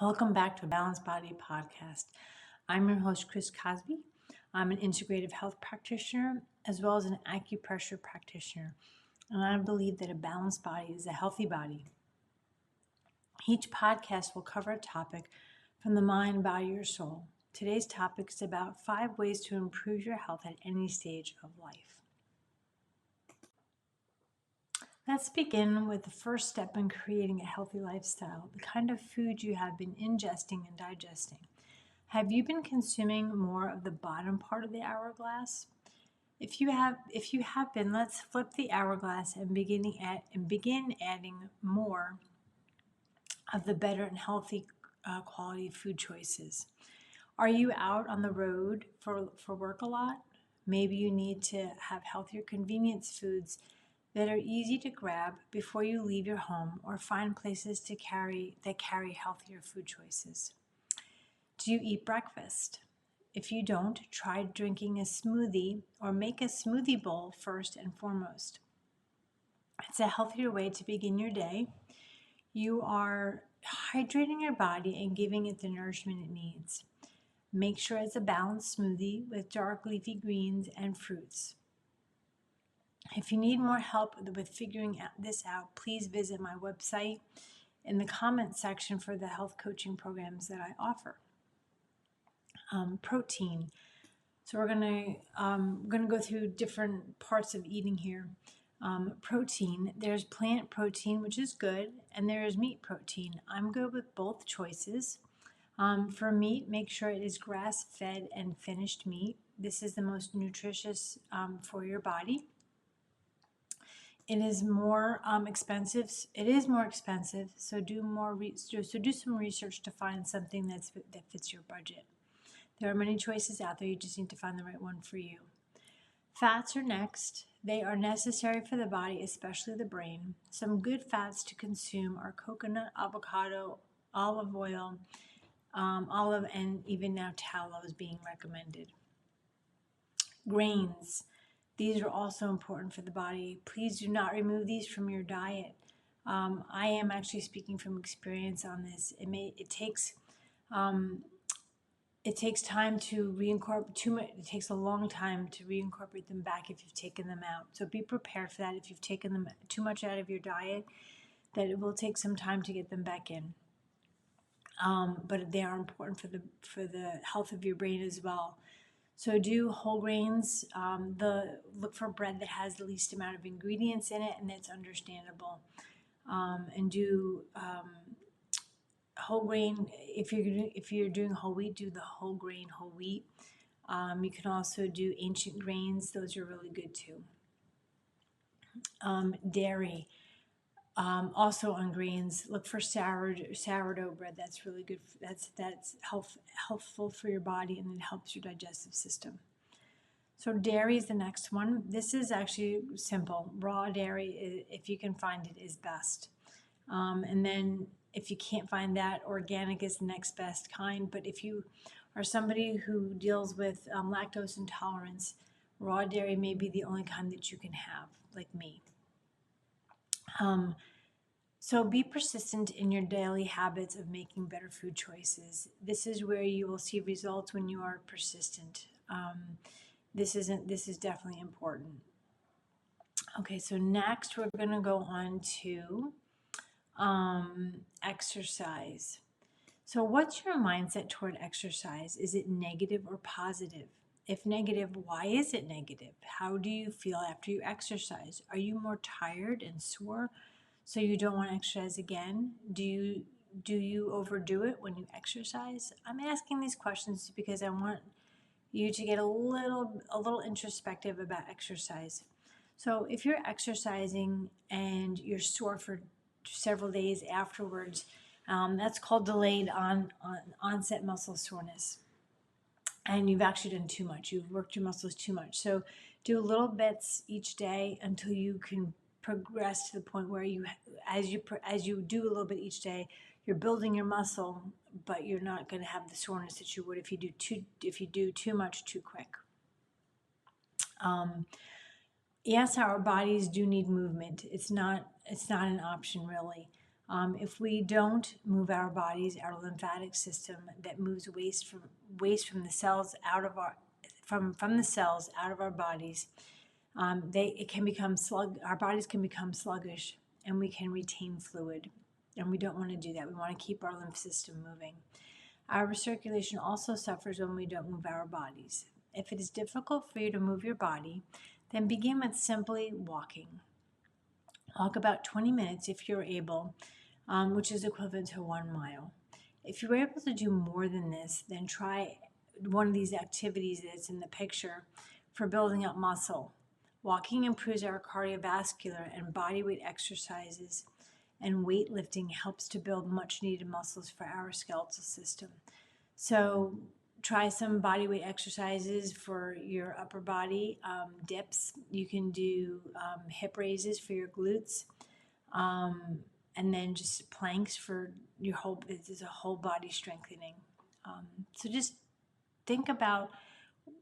Welcome back to a Balanced Body podcast. I'm your host, Chris Cosby. I'm an integrative health practitioner as well as an acupressure practitioner, and I believe that a balanced body is a healthy body. Each podcast will cover a topic from the mind, body, or soul. Today's topic is about 5 ways to improve your health at any stage of life. Let's begin with the first step in creating a healthy lifestyle, the kind of food you have been ingesting and digesting. Have you been consuming more of the bottom part of the hourglass? If you have been, let's flip the hourglass and begin adding more of the better and healthy quality food choices. Are you out on the road for work a lot? Maybe you need to have healthier convenience foods that are easy to grab before you leave your home, or find places that carry healthier food choices. Do you eat breakfast? If you don't, try drinking a smoothie or make a smoothie bowl first and foremost. It's a healthier way to begin your day. You are hydrating your body and giving it the nourishment it needs. Make sure it's a balanced smoothie with dark leafy greens and fruits. If you need more help with figuring this out, please visit my website in the comments section for the health coaching programs that I offer. Protein. So we're gonna go through different parts of eating here. Protein. There's plant protein, which is good, and there is meat protein. I'm good with both choices. For meat, make sure it is grass-fed and finished meat. This is the most nutritious for your body. It is more expensive. It is more expensive, so do some research to find something that fits your budget. There are many choices out there. You just need to find the right one for you. Fats are next. They are necessary for the body, especially the brain. Some good fats to consume are coconut, avocado, olive oil, olive, and even now tallow is being recommended. Grains. These are also important for the body. Please do not remove these from your diet. I am actually speaking from experience on this. It takes time to reincorporate. It takes a long time to reincorporate them back if you've taken them out. So be prepared for that. If you've taken them too much out of your diet, that it will take some time to get them back in. But they are important for the health of your brain as well. So do whole grains. Look for bread that has the least amount of ingredients in it and that's understandable. And do whole grain. If you're doing whole wheat, do the whole grain whole wheat. You can also do ancient grains; those are really good too. Dairy. Also on grains, look for sourdough bread. That's really good. That's healthful for your body, and it helps your digestive system. So dairy is the next one. This is actually simple. Raw dairy, if you can find it, is best. And then if you can't find that, organic is the next best kind. But if you are somebody who deals with lactose intolerance, raw dairy may be the only kind that you can have, like me. So be persistent in your daily habits of making better food choices. This is where you will see results when you are persistent. This is definitely important. Okay, so next we're going to go on to exercise. So what's your mindset toward exercise? Is it negative or positive? If negative, why is it negative? How do you feel after you exercise? Are you more tired and sore, so you don't want to exercise again? Do you overdo it when you exercise? I'm asking these questions because I want you to get a little introspective about exercise. So if you're exercising and you're sore for several days afterwards, that's called delayed onset muscle soreness. And you've actually done too much. You've worked your muscles too much. So do little bits each day until you can progress to the point where as you do a little bit each day, you're building your muscle, but you're not going to have the soreness that you would if you do too much too quick. Yes, our bodies do need movement. It's not an option really. If we don't move our bodies, our lymphatic system that moves waste from the cells out of our from the cells out of our bodies, it can become our bodies can become sluggish, and we can retain fluid, and we don't want to do that. We want to keep our lymph system moving. Our circulation also suffers when we don't move our bodies. If it is difficult for you to move your body, then begin with simply walking. Walk about 20 minutes if you're able, which is equivalent to 1 mile. If you're able to do more than this, then try one of these activities that's in the picture for building up muscle. Walking improves our cardiovascular and body weight exercises, and weightlifting helps to build much needed muscles for our skeletal system. So try some body weight exercises for your upper body, dips. You can do hip raises for your glutes, and then just planks for your whole. It is a whole body strengthening. So just think about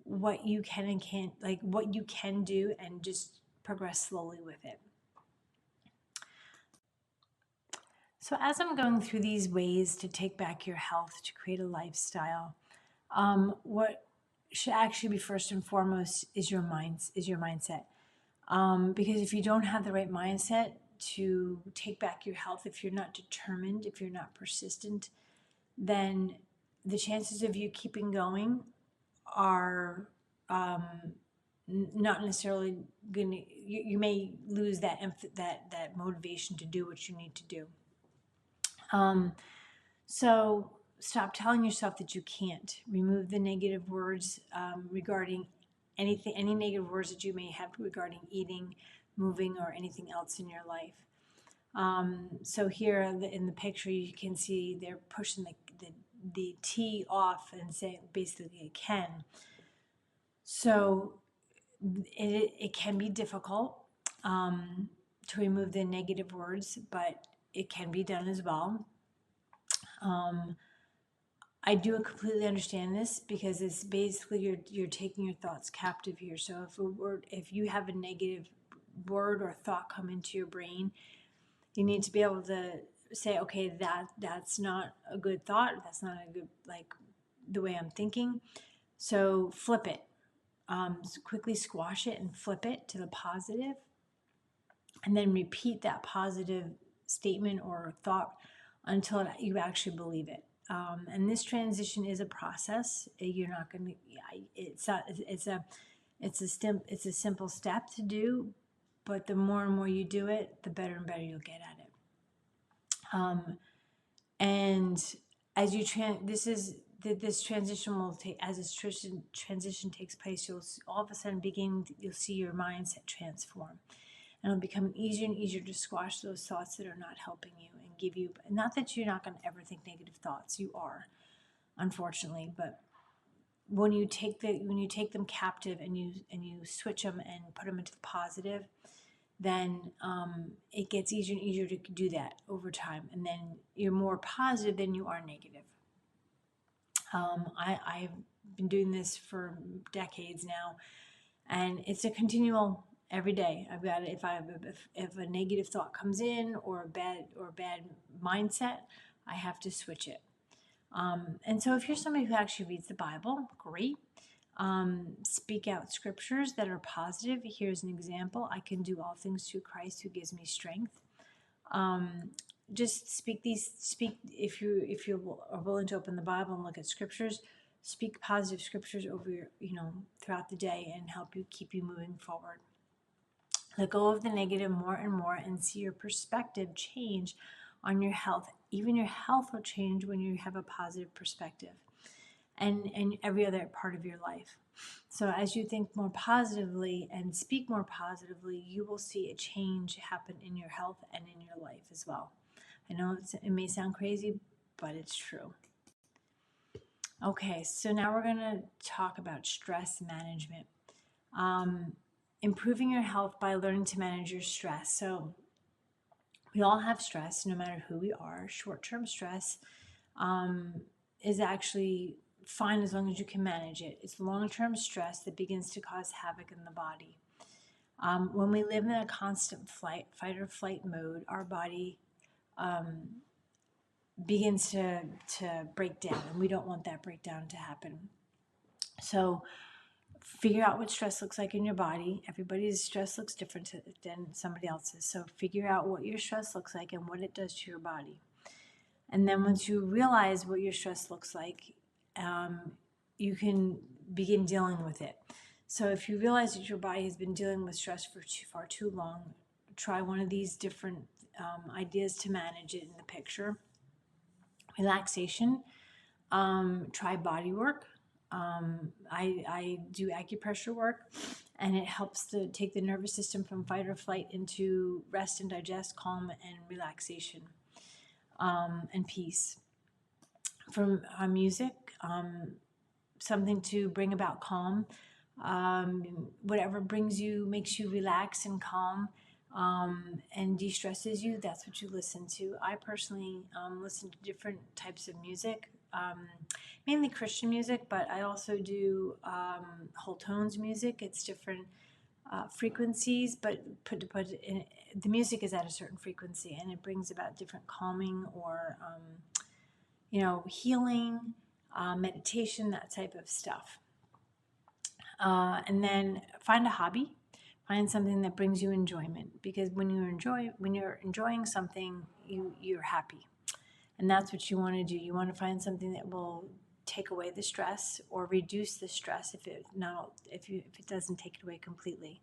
what you can and can't, like what you can do, and just progress slowly with it. So as I'm going through these ways to take back your health, to create a lifestyle, what should actually be first and foremost is your mindset. Because if you don't have the right mindset to take back your health, if you're not determined, if you're not persistent, then the chances of you keeping going are not necessarily going to, you may lose that motivation to do what you need to do. So stop telling yourself that you can't. Remove the negative words regarding anything, any negative words that you may have regarding eating, moving, or anything else in your life. So here in the picture, you can see they're pushing the T off and saying basically it can. So it can be difficult to remove the negative words, but it can be done as well. I do completely understand this because it's basically you're taking your thoughts captive here. So if you have a negative word or thought come into your brain, you need to be able to say, okay, that's not a good thought. That's not a good, like, the way I'm thinking. So flip it. So quickly squash it and flip it to the positive, and then repeat that positive statement or thought until you actually believe it. And this transition is a process. You're not going to. It's a simple step to do, but the more and more you do it, the better and better you'll get at it. And as you this transition will take, as this transition takes place, you'll all of a sudden you'll see your mindset transform. And it'll become easier and easier to squash those thoughts that are not helping you and give you, not that you're not going to ever think negative thoughts, you are, unfortunately, but when you take them captive and you switch them and put them into the positive, then it gets easier and easier to do that over time, and then you're more positive than you are negative. I've been doing this for decades now, and it's a continual every day. I've got if a negative thought comes in or a bad mindset, I have to switch it. And so if you're somebody who actually reads the Bible, great. Speak out scriptures that are positive. Here's an example. I can do all things through Christ who gives me strength. Just speak if you are willing to open the Bible and look at scriptures, speak positive scriptures over your, throughout the day, and help you keep you moving forward. Let go of the negative more and more and see your perspective change on your health. Even your health will change when you have a positive perspective, and every other part of your life. So as you think more positively and speak more positively, you will see a change happen in your health and in your life as well. I know it may sound crazy, but it's true. Okay, so now we're going to talk about stress management. Improving your health by learning to manage your stress. So we all have stress, no matter who we are. Short-term stress is actually fine as long as you can manage it. It's long-term stress that begins to cause havoc in the body. When we live in a constant fight or flight mode, our body begins to break down, and we don't want that breakdown to happen. So figure out what stress looks like in your body. Everybody's stress looks different than somebody else's. So figure out what your stress looks like and what it does to your body. And then once you realize what your stress looks like, you can begin dealing with it. So if you realize that your body has been dealing with stress for far too long, try one of these different ideas to manage it in the picture. Relaxation, try body work. I do acupressure work, and it helps to take the nervous system from fight or flight into rest and digest, calm and relaxation, and peace. From music, something to bring about calm. Whatever makes you relax and calm, and de-stresses you, that's what you listen to. I personally listen to different types of music, mainly Christian music, but I also do whole tones music. It's different frequencies, but the music is at a certain frequency, and it brings about different calming or healing, meditation, that type of stuff. And then find a hobby, find something that brings you enjoyment, because when you're enjoying something, you're happy, and that's what you want to do. You want to find something that will take away the stress or reduce the stress if it doesn't take it away completely.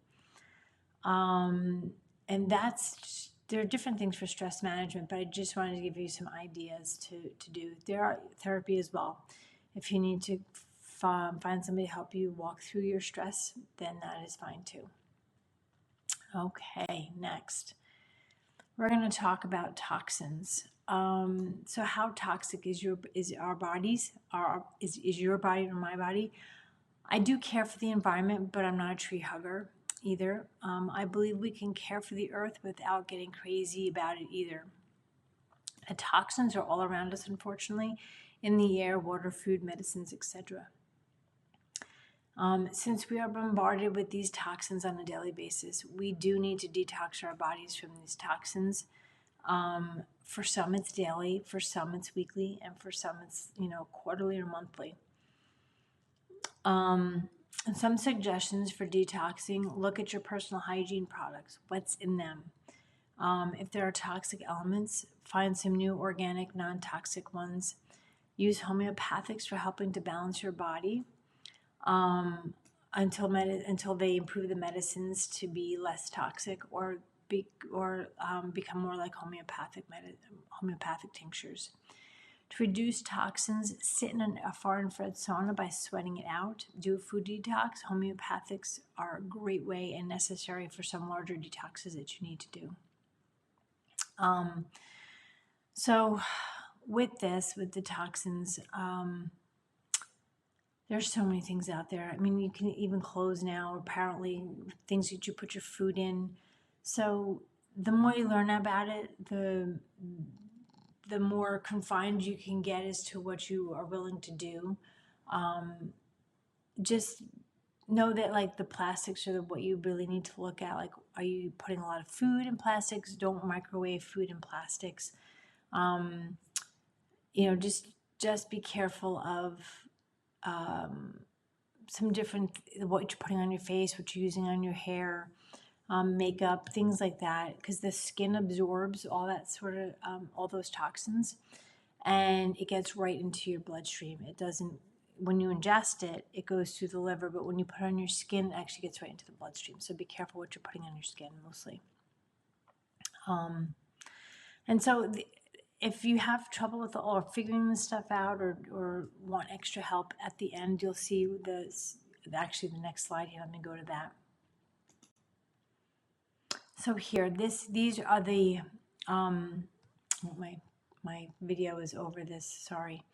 And there are different things for stress management, but I just wanted to give you some ideas to do. There are therapy as well. If you need to find somebody to help you walk through your stress, then that is fine too. Okay, next. We're going to talk about toxins. So how toxic is our bodies? Is your body or my body? I do care for the environment, but I'm not a tree hugger either. I believe we can care for the earth without getting crazy about it either. The toxins are all around us, unfortunately, in the air, water, food, medicines, etc. Since we are bombarded with these toxins on a daily basis, we do need to detox our bodies from these toxins. For some it's daily, for some it's weekly, and for some it's quarterly or monthly. And some suggestions for detoxing: look at your personal hygiene products. What's in them? If there are toxic elements, find some new organic, non-toxic ones. Use homeopathics for helping to balance your body until they improve the medicines to be less toxic or become more like homeopathic tinctures. To reduce toxins, sit in a far infrared sauna by sweating it out. Do a food detox. Homeopathics are a great way and necessary for some larger detoxes that you need to do. So with the toxins, there's so many things out there. I mean, you can even clothes now, apparently, things that you put your food in. So the more you learn about it, the more confined you can get as to what you are willing to do. Just know that like the plastics are what you really need to look at. Like, are you putting a lot of food in plastics? Don't microwave food in plastics. Just be careful of some different, what you're putting on your face, what you're using on your hair, makeup, things like that, because the skin absorbs all that sort of all those toxins, and it gets right into your bloodstream. It doesn't, when you ingest it, it goes through the liver, but when you put it on your skin, it actually gets right into the bloodstream. So be careful what you're putting on your skin, mostly. And so if you have trouble with or figuring this stuff out, or want extra help, at the end you'll see the next slide here. Let me go to that. So here, these are the my video is over this. Sorry.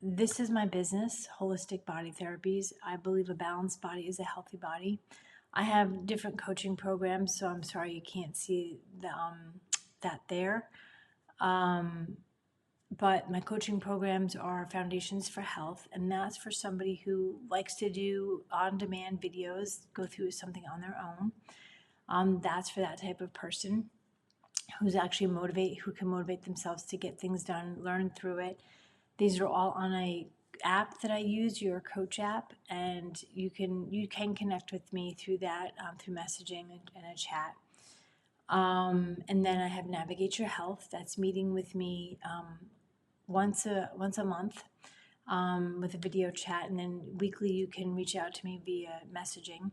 This is my business, Holistic Body Therapies. I believe a balanced body is a healthy body. I have different coaching programs, so I'm sorry you can't see that there. But my coaching programs are Foundations for Health, and that's for somebody who likes to do on-demand videos, go through something on their own. That's for that type of person. who can motivate themselves to get things done, learn through it. These are all on a app that I use, your coach app, and you can connect with me through that, through messaging and a chat. And then I have Navigate Your Health. That's meeting with me once a month with a video chat, and then weekly you can reach out to me via messaging.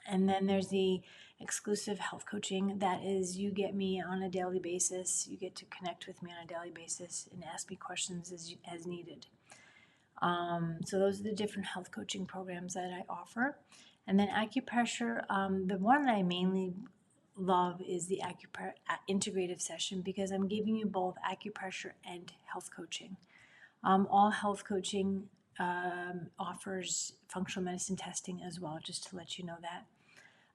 And then there's the exclusive health coaching. That is, you get me on a daily basis. You get to connect with me on a daily basis and ask me questions as needed. So those are the different health coaching programs that I offer. And then acupressure, the one that I mainly love is the integrative session, because I'm giving you both acupressure and health coaching. All health coaching offers functional medicine testing as well, just to let you know that.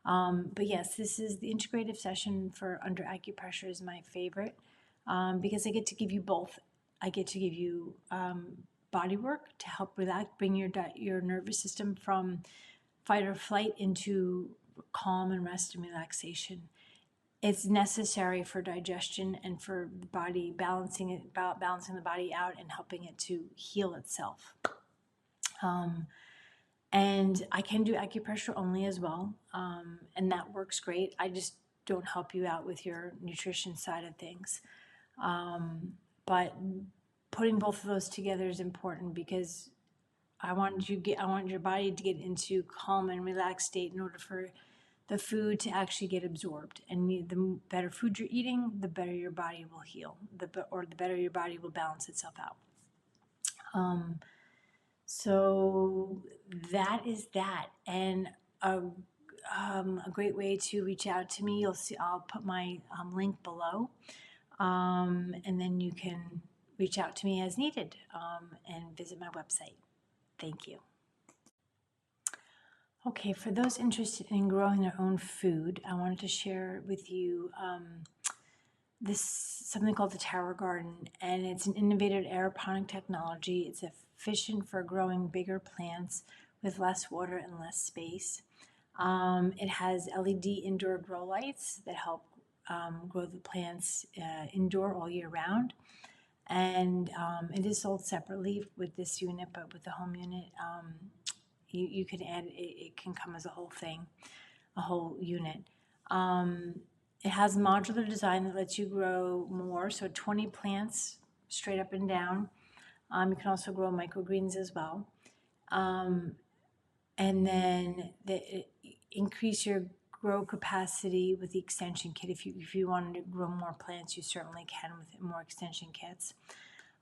But yes, this is the integrative session for under acupressure is my favorite, because I get to give you both. I get to give you body work to help relax, bring your nervous system from fight or flight into calm and rest and relaxation. It's necessary for digestion and for the body balancing the body out and helping it to heal itself. And I can do acupressure only as well, and that works great. I just don't help you out with your nutrition side of things. But putting both of those together is important, because I want your body to get into calm and relaxed state in order for the food to actually get absorbed. And the better food you're eating, the better your body will heal, the better your body will balance itself out. So that is that. And a great way to reach out to me, you'll see, I'll put my link below, and then you can reach out to me as needed, and visit my website. Thank you. Okay, for those interested in growing their own food, I wanted to share with you something called the Tower Garden, and it's an innovative aeroponic technology. It's efficient for growing bigger plants with less water and less space. It has LED indoor grow lights that help grow the plants indoor all year round. And it is sold separately with this unit, but with the home unit, you can add it can come as a whole thing, a whole unit. It has a modular design that lets you grow more, so 20 plants straight up and down. You can also grow microgreens as well. And then increase your grow capacity with the extension kit. If you wanted to grow more plants, you certainly can with more extension kits.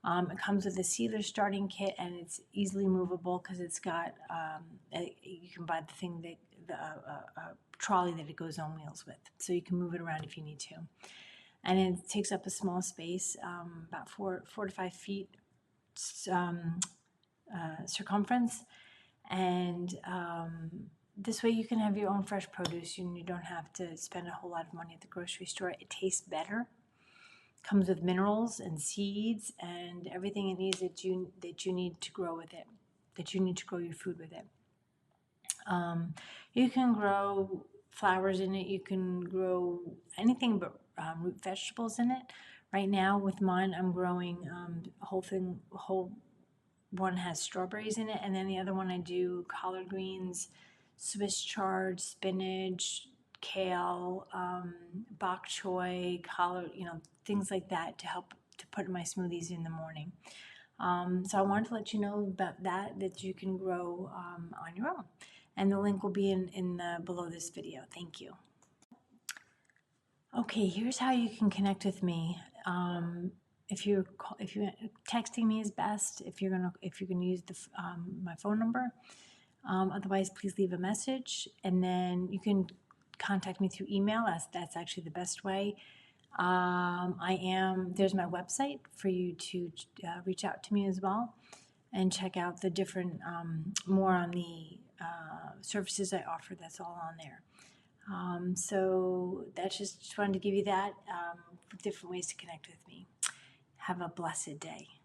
It comes with a seedler starting kit, and it's easily movable because it's got, you can buy the thing that, trolley that it goes on wheels with, so you can move it around if you need to. And it takes up a small space, about 4 to 5 feet circumference, and this way you can have your own fresh produce, and you don't have to spend a whole lot of money at the grocery store. It tastes better, comes with minerals and seeds and everything it needs that you need to grow with it, that you need to grow your food with it. You can grow flowers in it. You can grow anything but root vegetables in it. Right now with mine, I'm growing whole one has strawberries in it, and then the other one I do collard greens, Swiss chard, spinach, kale, bok choy, collard, things like that to help to put in my smoothies in the morning. So I wanted to let you know about that you can grow on your own. And the link will be in below this video. Thank you. Okay, here's how you can connect with me. If you texting me is best. If you're gonna use my phone number. Otherwise, please leave a message, and then you can contact me through email. That's actually the best way. There's my website for you to reach out to me as well, and check out the different more on the services I offer. That's all on there. So that's just wanted to give you that different ways to connect with me. Have a blessed day.